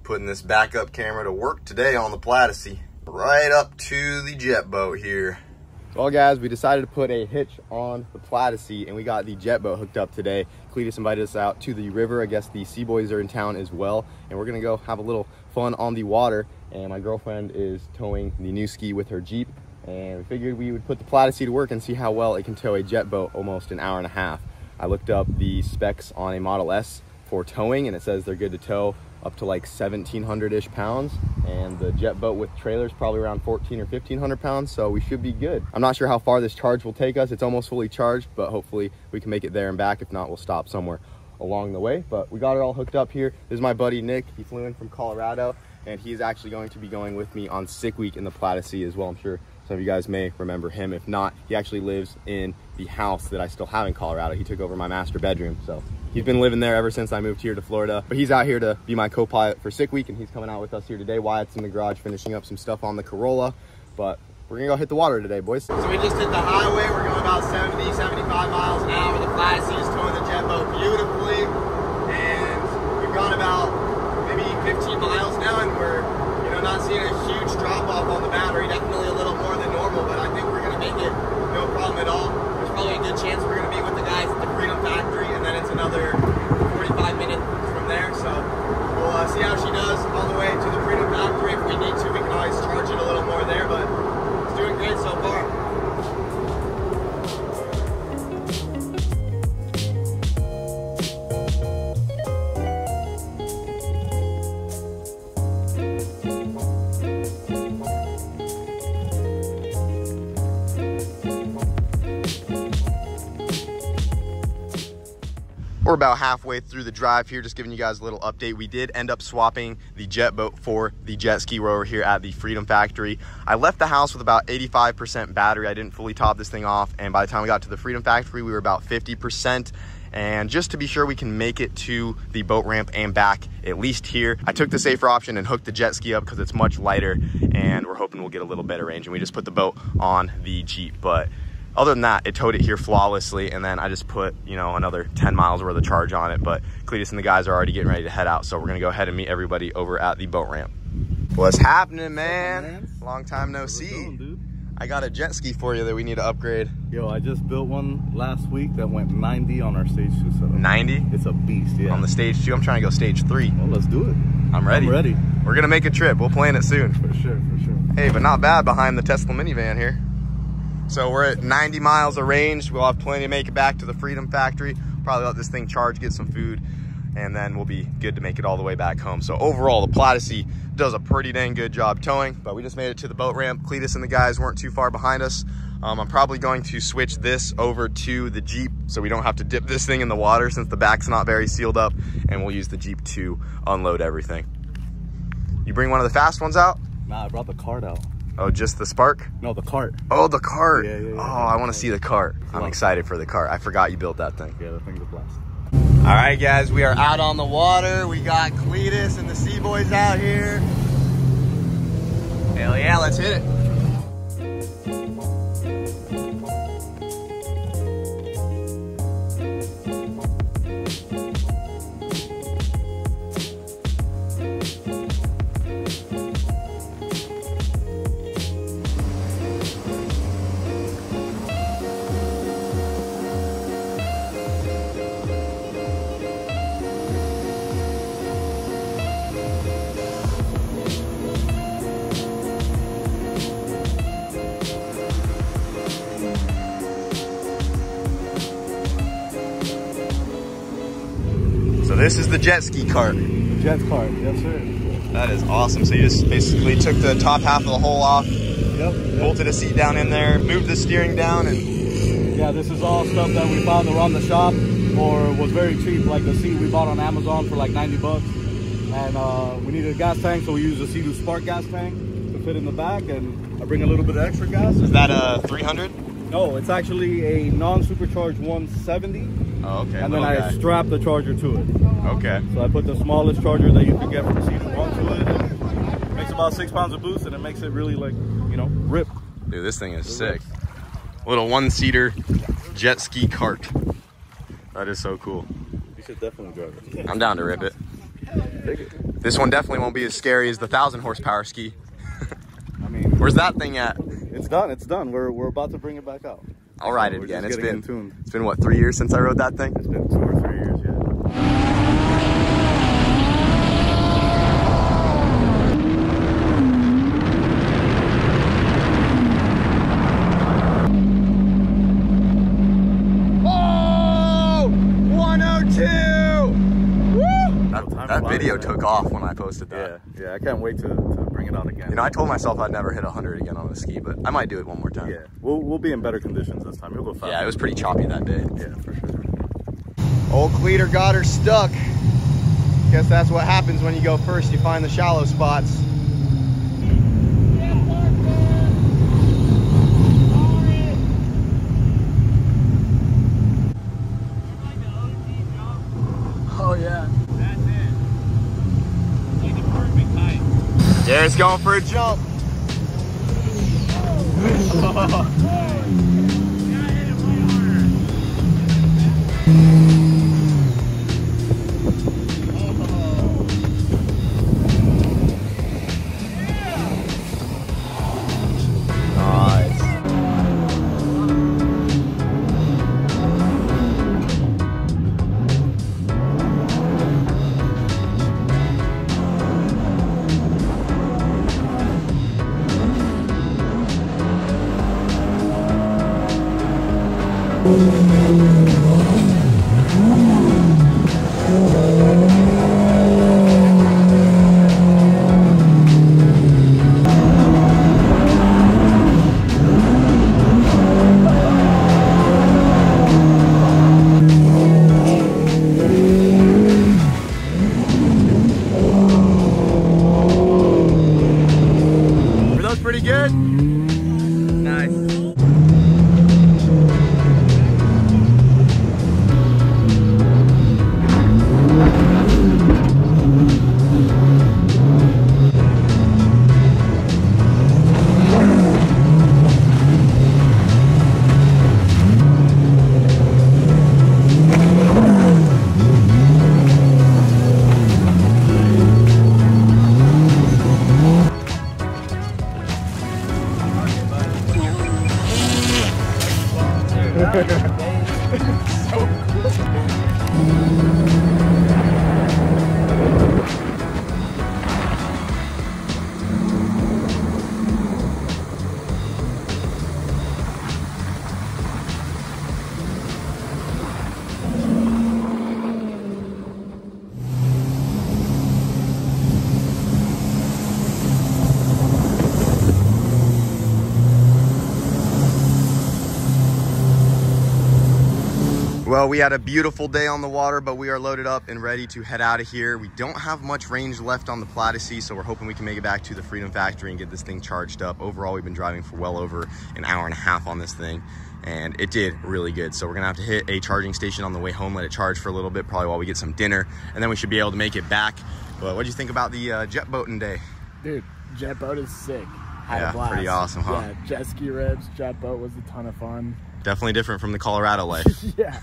Putting this backup camera to work today on the Plaidessey. Right up to the jet boat here. Well guys, we decided to put a hitch on the Plaidessey and we got the jet boat hooked up today. Cleetus invited us out to the river. I guess the Cboys are in town as well. And we're gonna go have a little fun on the water. And my girlfriend is towing the new ski with her Jeep. And we figured we would put the Plaidessey to work and see how well it can tow a jet boat almost an hour and a half. I looked up the specs on a Model S for towing and it says they're good to tow up to like 1,700-ish pounds, and the jet boat with trailers probably around 1,400 or 1,500 pounds, so we should be good. I'm not sure how far this charge will take us. It's almost fully charged, but hopefully we can make it there and back. If not, we'll stop somewhere along the way. But we got it all hooked up here. This is my buddy Nick. He flew in from Colorado, and he's actually going to be going with me on Sick Week in the Plaidessey as well. I'm sure some of you guys may remember him. If not, he actually lives in the house that I still have in Colorado. He took over my master bedroom, so he's been living there ever since I moved here to Florida. But he's out here to be my co-pilot for Sick Week, and he's coming out with us here today. Wyatt's in the garage finishing up some stuff on the Corolla, but we're gonna go hit the water today, boys. So we just hit the highway. We're going about 70, 75 miles an hour. The Plaidessey is towing the jet boat beautifully, and we've gone about maybe 15 miles now, and we're not seeing a huge drop off on the battery. Definitely a little more than normal, but I think we're gonna make it no problem at all. There's probably a good chance we're gonna be with the guys at the Freedom Factory, and then it's another 45 minutes from there. So we'll see how she does on the way to the Freedom Factory. If we need to, we can always charge it a little more there, but it's doing great so far. We're about halfway through the drive here, just giving you guys a little update. We did end up swapping the jet boat for the jet ski rower here at the Freedom Factory. I left the house with about 85% battery. I didn't fully top this thing off, and by the time we got to the Freedom Factory, we were about 50%. And just to be sure we can make it to the boat ramp and back, at least here, I took the safer option and hooked the jet ski up because it's much lighter, and we're hoping we'll get a little better range. And we just put the boat on the Jeep, but other than that, it towed it here flawlessly, and then I just put, another 10 miles worth of charge on it. But Cleetus and the guys are already getting ready to head out, so we're gonna go ahead and meet everybody over at the boat ramp. What's happening, man? Long time no see. Going, dude? I got a jet ski for you that we need to upgrade. Yo, I just built one last week that went 90 on our stage 2 setup. 90? It's a beast, yeah. On the stage 2, I'm trying to go stage 3. Well, let's do it. I'm ready. I'm ready. We're gonna make a trip. We'll plan it soon. For sure. Hey, but not bad behind the Tesla minivan here. So we're at 90 miles of range. We'll have plenty to make it back to the Freedom Factory. Probably let this thing charge, get some food, and then we'll be good to make it all the way back home. So overall, the Plaidessey does a pretty dang good job towing, but we just made it to the boat ramp. Cleetus and the guys weren't too far behind us. I'm probably going to switch this over to the Jeep so we don't have to dip this thing in the water since the back's not very sealed up, and we'll use the Jeep to unload everything. You bring one of the fast ones out? Nah, I brought the cart out. Oh, just the Spark? No, the cart. Oh, the cart. Yeah. Oh, I want to see the cart. I'm excited for the cart. I forgot you built that thing. Yeah, the thing's a blast. All right, guys, we are out on the water. We got Cleetus and the Cboys out here. Hell yeah, let's hit it. This is the jet ski cart. The jet cart, yes sir. That is awesome. So you just basically took the top half of the hole off, bolted a seat down in there, moved the steering down, and... Yeah, this is all stuff that we found around the shop or was very cheap, like the seat we bought on Amazon for like 90 bucks. And we needed a gas tank, so we used a Cboys Spark gas tank to fit in the back, and I bring a little bit of extra gas. Is that a 300? No, it's actually a non-supercharged 170. Oh, okay. And then I strap the charger to it. Okay. So I put the smallest charger that you can get from Cboys onto it. It makes about 6 pounds of boost, and it makes it really, like, rip. Dude, this thing is sick. Little one-seater jet ski cart. That is so cool. You should definitely drive it. I'm down to rip it. Take it. This one definitely won't be as scary as the 1,000 horsepower ski. I mean, where's that thing at? It's done. It's done. We're about to bring it back out. I'll ride it again. It's been what, 3 years since I rode that thing? It's been 2 or 3 years, yeah. Oh, 102! That video took off when I posted that. Yeah, I can't wait to bring it out again. You know, I told myself I'd never hit 100 again on the ski, but I might do it one more time. Yeah, we'll be in better conditions this time. You'll go fast. Yeah, it was pretty choppy that day. Yeah, for sure. Old Cleetus got her stuck. Guess that's what happens when you go first. You find the shallow spots. Oh yeah. That's it. Like the perfect height. Garrett's going for a jump. Were those pretty good? Nice. Well, we had a beautiful day on the water, but we are loaded up and ready to head out of here. We don't have much range left on the Plaidessey, so we're hoping we can make it back to the Freedom Factory and get this thing charged up. Overall, we've been driving for well over an hour and a half on this thing, and it did really good. So we're gonna have to hit a charging station on the way home, let it charge for a little bit, probably while we get some dinner, and then we should be able to make it back. But what do you think about the jet boating day? Dude, jet boat is sick. Had Yeah, a blast. pretty awesome, huh? Yeah, jet ski ribs, jet boat was a ton of fun. Definitely different from the Colorado life. Yeah.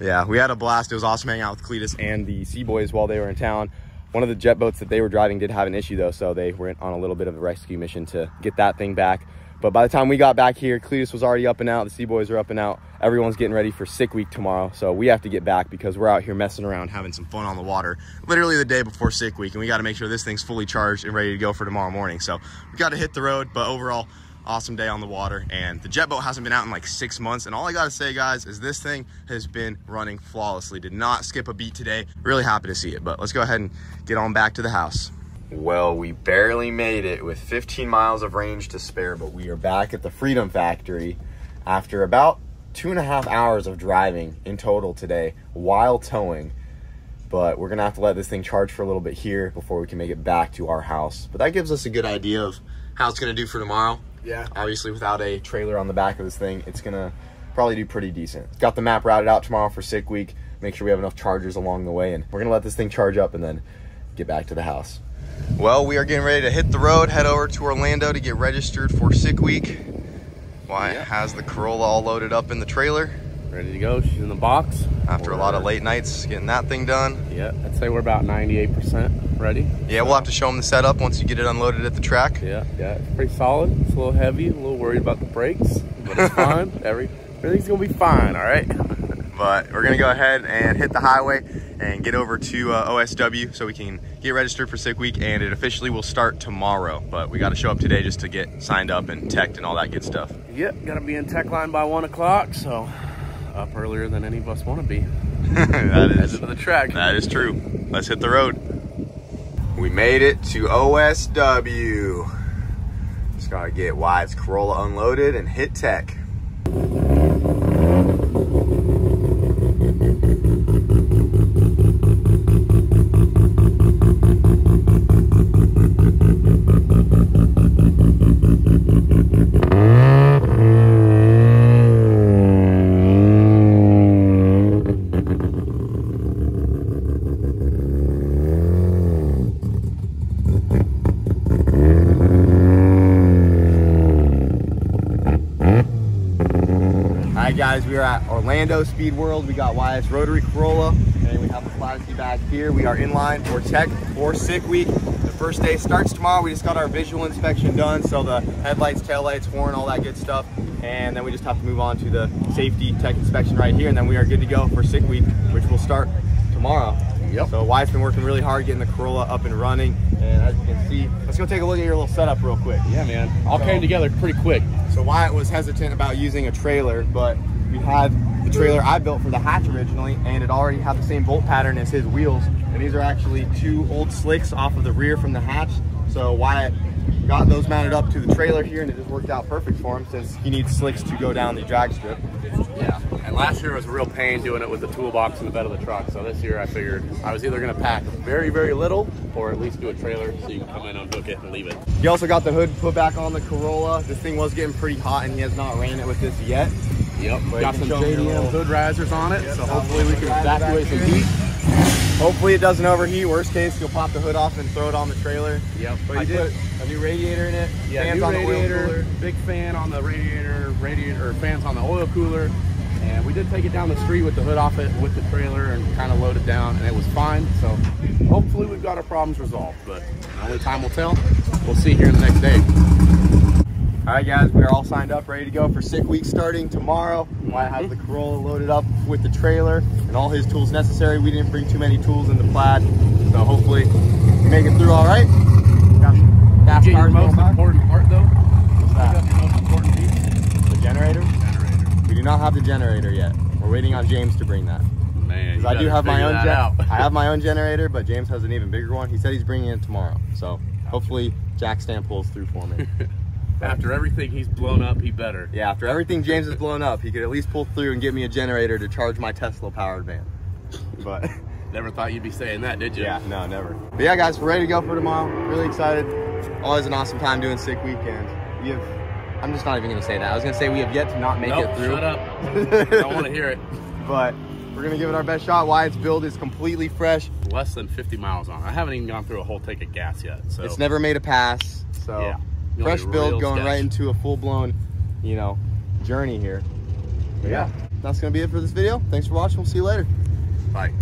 Yeah, we had a blast. It was awesome hanging out with Cleetus and the Cboys while they were in town. One of the jet boats that they were driving did have an issue though, so they were on a little bit of a rescue mission to get that thing back. But by the time we got back here, Cleetus was already up and out, the Cboys are up and out. Everyone's getting ready for sick week tomorrow, so we have to get back because we're out here messing around, having some fun on the water, literally the day before sick week, and we gotta make sure this thing's fully charged and ready to go for tomorrow morning. So we gotta hit the road, but overall, awesome day on the water. And the jet boat hasn't been out in like 6 months, and all I gotta say, guys, is this thing has been running flawlessly. Did not skip a beat today. Really happy to see it, but let's go ahead and get on back to the house. Well, we barely made it with 15 miles of range to spare, but we are back at the Freedom Factory after about 2.5 hours of driving in total today while towing. But we're gonna have to let this thing charge for a little bit here before we can make it back to our house. But that gives us a good idea of how it's gonna do for tomorrow. Yeah. Obviously, without a trailer on the back of this thing, it's gonna probably do pretty decent. Got the map routed out tomorrow for sick week. Make sure we have enough chargers along the way, and we're gonna let this thing charge up and then get back to the house. Well, we are getting ready to hit the road, head over to Orlando to get registered for sick week. Wyatt has the Corolla all loaded up in the trailer. Ready to go. She's in the box. After a lot of late nights getting that thing done. Yeah, I'd say we're about 98% ready. Yeah, we'll have to show them the setup once you get it unloaded at the track. Yeah, it's pretty solid. It's a little heavy, a little worried about the brakes, but it's fine. Everything's gonna be fine, all right? But we're gonna go ahead and hit the highway and get over to OSW so we can get registered for Sick Week, and it officially will start tomorrow. But we gotta show up today just to get signed up and teched and all that good stuff. Yep, gotta be in tech line by 1 o'clock, so up earlier than any of us wanna be. Headed to the track. That is true. Let's hit the road. We made it to OSW. Just gotta get Wyatt's Corolla unloaded and hit tech. Guys, we are at Orlando Speed World. We got Wyatt's rotary Corolla, and we have the Plaidessey bag here. We are in line for tech for Sick Week. The first day starts tomorrow. We just got our visual inspection done, so the headlights, taillights, horn, all that good stuff. And then we just have to move on to the safety tech inspection right here, and then we are good to go for Sick Week, which will start tomorrow. Yep. So Wyatt's been working really hard getting the Corolla up and running, and as you can see, let's go take a look at your little setup real quick. Yeah, man. All came together pretty quick. So Wyatt was hesitant about using a trailer, but we had the trailer I built for the hatch originally, and it already had the same bolt pattern as his wheels. And these are actually 2 old slicks off of the rear from the hatch. So Wyatt got those mounted up to the trailer here, and it just worked out perfect for him since he needs slicks to go down the drag strip. Yeah, and last year was a real pain doing it with the toolbox in the bed of the truck. So this year I figured I was either gonna pack very, very little, or at least do a trailer so you can come in, unhook it, and leave it. He also got the hood put back on the Corolla. This thing was getting pretty hot, and he has not ran it with this yet. Yep, got some JDM hood risers on it, so hopefully we can evacuate some heat. Hopefully it doesn't overheat. Worst case, you'll pop the hood off and throw it on the trailer. Yep, but I did put a new radiator in it. Yeah, fans new on radiator, the oil cooler. big fan on the radiator, fans on the oil cooler. And we did take it down the street with the hood off it with the trailer and kind of load it down, and it was fine. So hopefully we've got our problems resolved, but only time will tell. We'll see here in the next day. All right, guys, we are all signed up, ready to go for Sick Week starting tomorrow. Wyatt has the Corolla loaded up with the trailer and all his tools necessary. We didn't bring too many tools in the Plaid, so hopefully we make it through all right. Got some gas Your cars most going by. important part, though? What's that? Your most important piece? The generator? We do not have the generator yet. We're waiting on James to bring that. Man, I do have my own out. I have my own generator, but James has an even bigger one. He said he's bringing it tomorrow, so hopefully Jack Stamp pulls through for me. After everything he's blown up, he better. Yeah, after everything James has blown up, he could at least pull through and get me a generator to charge my Tesla powered van. But never thought you'd be saying that, did you? yeah, no, never. But yeah, guys, we're ready to go for tomorrow. Really excited. Always an awesome time doing Sick Weekend. I'm just not even gonna say that. I was gonna say we have yet to not make it through. Shut up. Don't want to hear it. But we're gonna give it our best shot. Wyatt's build is completely fresh. Less than 50 miles on it. I haven't even gone through a whole tank of gas yet. So It's never made a pass. So yeah. fresh build going right into a full-blown, you know, journey here. But yeah, that's gonna be it for this video. Thanks for watching. We'll see you later. Bye.